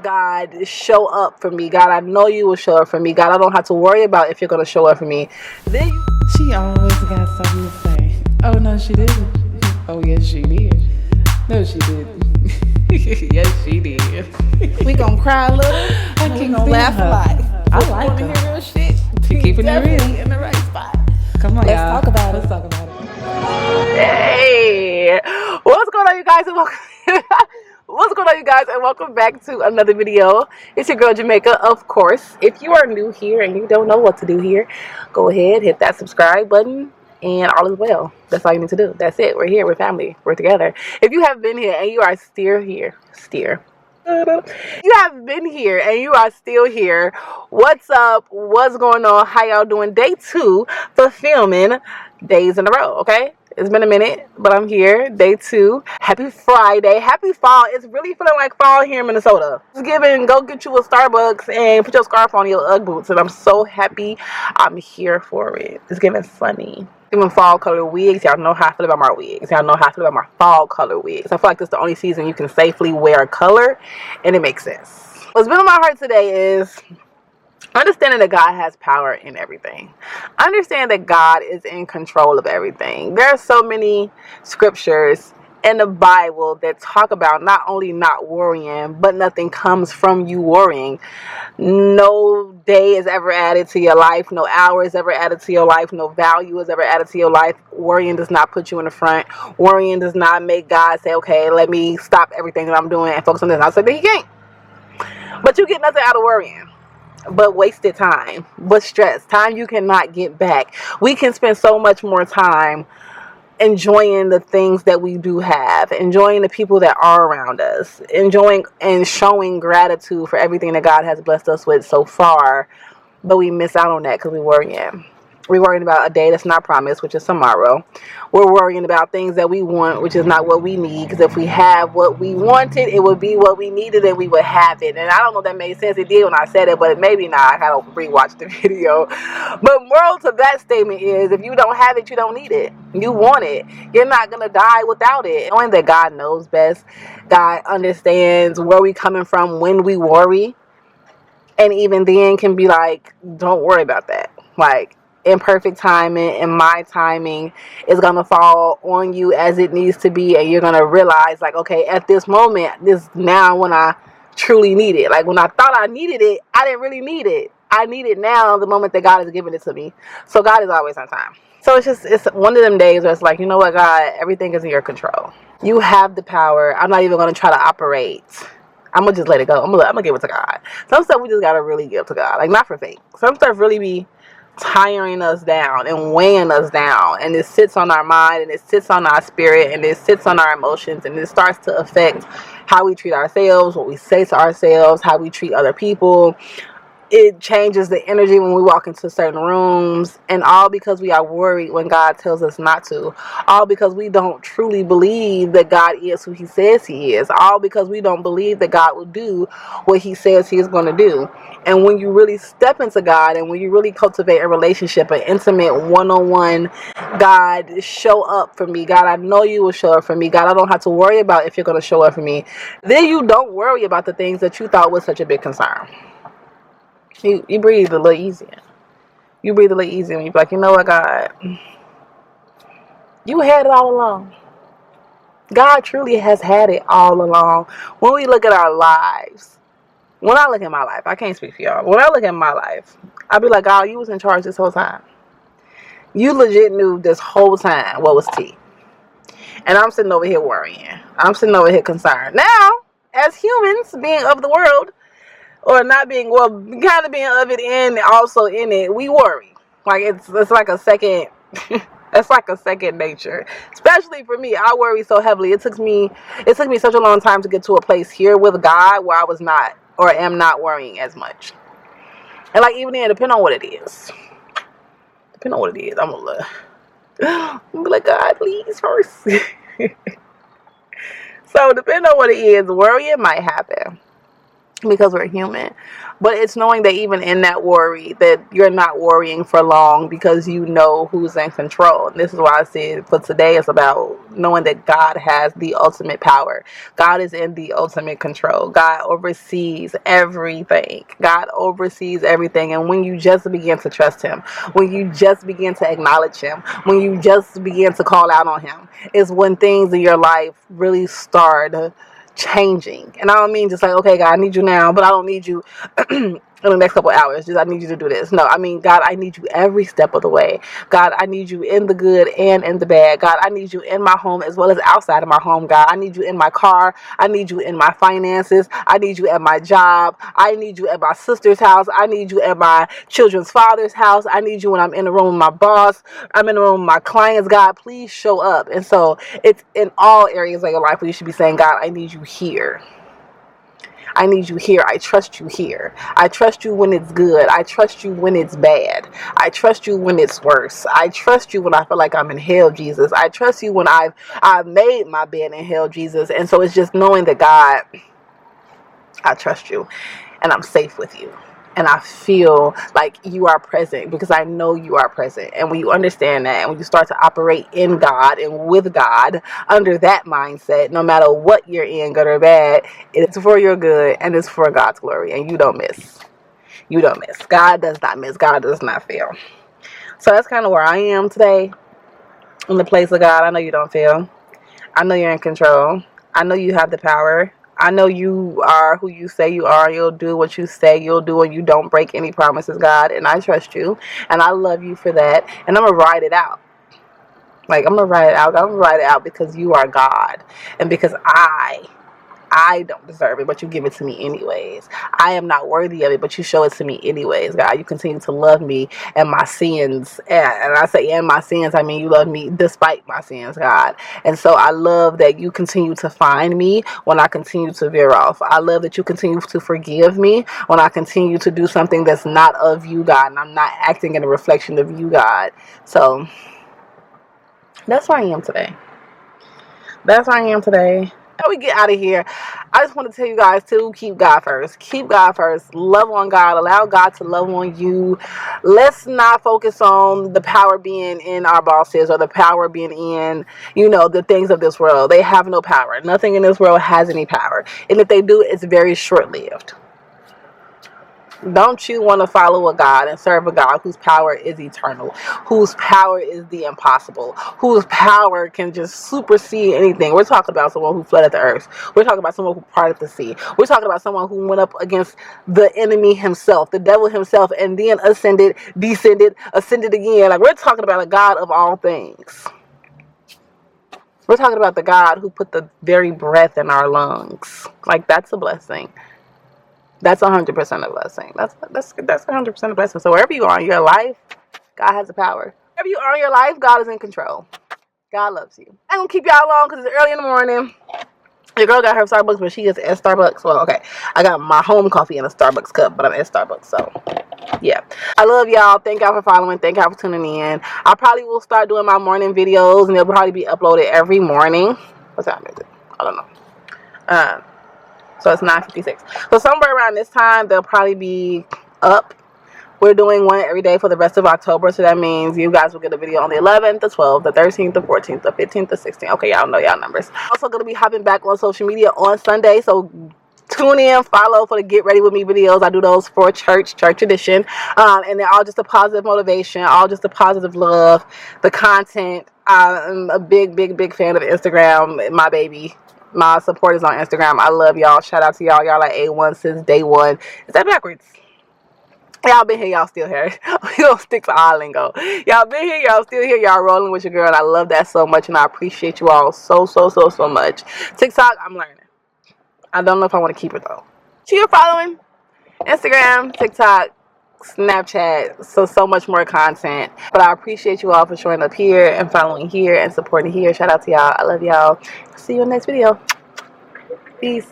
God, show up for me. God, I know you will show up for me. God, I don't have to worry about if you're going to show up for me. Then you. She always got something to say. Oh, no, she didn't. Oh, yes, she did. No, she didn't. Yes, she did. We gonna cry a little. I We can't gonna laugh a lot. I like Wanna her. hear real shit? She keeping it real. Definitely in the right spot. Come on, Let's y'all. talk about Let's it. talk about it. Hey, what's going on, you guys? And welcome. What's going on, you guys? And welcome back to another video. It's your girl Jamaica, of course. If you are new here and you don't know what to do here, go ahead, hit that subscribe button, and all is well. That's all you need to do. That's it. We're here. We're family. We're together. If you have been here and you are still here, you have been here and you are still here, what's up? What's going on? How y'all doing? Day 2 for filming Days in a Row, okay? It's been a minute, but I'm here. Day 2. Happy Friday. Happy fall. It's really feeling like fall here in Minnesota. Go get you a Starbucks and put your scarf on your Ugg boots. And I'm so happy I'm here for it. It's giving sunny. Even fall color wigs. Y'all know how I feel about my wigs. Y'all know how I feel about my fall color wigs. I feel like this is the only season you can safely wear a color, and it makes sense. What's been on my heart today is understanding that God has power in everything. Understand that God is in control of everything. There are so many scriptures in the Bible that talk about not only not worrying, but nothing comes from you worrying. No day is ever added to your life. No hour is ever added to your life. No value is ever added to your life. Worrying does not put you in the front. Worrying does not make God say, okay, let me stop everything that I'm doing and focus on this. I said that He can't. But you get nothing out of worrying but wasted time, but stress, time you cannot get back. We can spend so much more time enjoying the things that we do have, enjoying the people that are around us, enjoying and showing gratitude for everything that God has blessed us with so far, but we miss out on that because we worrying. We're worrying about a day that's not promised, which is tomorrow. We're worrying about things that we want, which is not what we need. Because if we have what we wanted, it would be what we needed and we would have it. And I don't know if that made sense. It did when I said it, but maybe not. I gotta rewatch the video. But moral to that statement is, if you don't have it, you don't need it. You want it. You're not gonna die without it. Knowing that God knows best, God understands where we coming from when we worry. And even then can be like, don't worry about that. Like, imperfect timing and my timing is gonna fall on you as it needs to be, and you're gonna realize, like, okay, at this moment, this now when I truly need it. Like, when I thought I needed it, I didn't really need it. I need it now, the moment that God is giving it to me. So God is always on time. So it's one of them days where it's like, you know what, God, everything is in your control. You have the power. I'm not even gonna try to operate. I'm gonna just let it go. I'm gonna give it to God. Some stuff we just gotta really give to God, like, not for fake. Some stuff really be tiring us down and weighing us down, and it sits on our mind, and it sits on our spirit, and it sits on our emotions, and it starts to affect how we treat ourselves, what we say to ourselves, how we treat other people. It changes the energy when we walk into certain rooms, and all because we are worried when God tells us not to. All because we don't truly believe that God is who He says He is. All because we don't believe that God will do what He says He is going to do. And when you really step into God, and when you really cultivate a relationship, an intimate one-on-one, God, show up for me. God, I know you will show up for me. God, I don't have to worry about if you're going to show up for me. Then you don't worry about the things that you thought was such a big concern. You breathe a little easier. You breathe a little easier when you be like, you know what, God? You had it all along. God truly has had it all along. When we look at our lives, when I look at my life, I can't speak for y'all. When I look at my life, I be like, God, you was in charge this whole time. You legit knew this whole time what was tea. And I'm sitting over here worrying. I'm sitting over here concerned. Now, as humans, being of the world, or not being, well, kind of being of it and also in it, we worry. Like, it's like a second, it's like a second nature. Especially for me, I worry so heavily. It took me such a long time to get to a place here with God where I was not, or am not, worrying as much. And like, even then, depending on what it is, I'm gonna look. I'm gonna be like, God, please first. So depending on what it is, worrying might happen. because we're human. But it's knowing that even in that worry, that you're not worrying for long because you know who's in control. And this is why I said for today, it's about knowing that God has the ultimate power. God is in the ultimate control. God oversees everything. God oversees everything. And when you just begin to trust him, when you just begin to acknowledge him, when you just begin to call out on him, is when things in your life really start changing. And I don't mean just like, okay, God, I need you now, but I don't need you in the next couple hours. Just I need you to do this. No, I mean, God, I need you every step of the way. God, I need you in the good and in the bad. God, I need you in my home as well as outside of my home. God, I need you in my car. I need you in my finances. I need you at my job. I need you at my sister's house. I need you at my children's father's house. I need you when I'm in the room with my boss. I'm in the room with my clients. God, please show up. And so it's in all areas of your life where you should be saying, God, I need you here. I need you here. I trust you here. I trust you when it's good. I trust you when it's bad. I trust you when it's worse. I trust you when I feel like I'm in hell, Jesus. I trust you when I've made my bed in hell, Jesus. And so it's just knowing that, God, I trust you and I'm safe with you. And I feel like you are present because I know you are present. And when you understand that, and when you start to operate in God and with God under that mindset, no matter what you're in, good or bad, it's for your good and it's for God's glory. And you don't miss. You don't miss. God does not miss. God does not fail. So that's kind of where I am today, in the place of God. I know you don't fail. I know you're in control. I know you have the power. I know you are who you say you are. You'll do what you say you'll do, and you don't break any promises, God. And I trust you, and I love you for that. And I'm going to ride it out. Like, I'm going to ride it out. I'm going to ride it out because you are God, and because I don't deserve it, but you give it to me anyways. I am not worthy of it, but you show it to me anyways, God. You continue to love me and my sins. And I say, and my sins, I mean, you love me despite my sins, God. And so I love that you continue to find me when I continue to veer off. I love that you continue to forgive me when I continue to do something that's not of you, God, and I'm not acting in a reflection of you, God. So that's where I am today. That's where I am today. Before we get out of here, I just want to tell you guys to keep God first. Keep God first. Love on God. Allow God to love on you. Let's not focus on the power being in our bosses or the power being in, the things of this world. They have no power. Nothing in this world has any power. And if they do, it's very short-lived. Don't you want to follow a God and serve a God whose power is eternal, whose power is the impossible, whose power can just supersede anything? We're talking about someone who flooded the earth. We're talking about someone who parted the sea. We're talking about someone who went up against the enemy himself, the devil himself, and then ascended, descended, ascended again. Like, we're talking about a God of all things. We're talking about the God who put the very breath in our lungs. Like, that's a blessing. That's 100% a blessing. That's 100% a blessing. So wherever you are in your life, God has the power. Wherever you are in your life, God is in control. God loves you. I'm going to keep y'all long because it's early in the morning. Your girl got her Starbucks, but she is at Starbucks. Well, okay. I got my home coffee in a Starbucks cup, but I'm at Starbucks. So, yeah. I love y'all. Thank y'all for following. Thank y'all for tuning in. I probably will start doing my morning videos, and they'll probably be uploaded every morning. What time is it? I don't know. So it's 9:56. So somewhere around this time, they'll probably be up. We're doing one every day for the rest of October. So that means you guys will get a video on the 11th, the 12th, the 13th, the 14th, the 15th, the 16th. Okay, y'all know y'all numbers. Also going to be hopping back on social media on Sunday. So tune in, follow for the Get Ready With Me videos. I do those for church edition. And they're all just a positive motivation, all just a positive love. The content, I'm a big fan of Instagram, my baby. My supporters on Instagram, I love y'all. Shout out to y'all. Y'all like A1 since day one. Is that backwards? Y'all been here, y'all still here. We don't stick to our lingo. Y'all been here, y'all still here. Y'all rolling with your girl, and I love that so much, and I appreciate you all so much. TikTok, I'm learning. I don't know if I want to keep it, though. So you're following Instagram, TikTok, Snapchat, so much more content. But I appreciate you all for showing up here and following here and supporting here. Shout out to y'all. I love y'all. See you in the next video. Peace.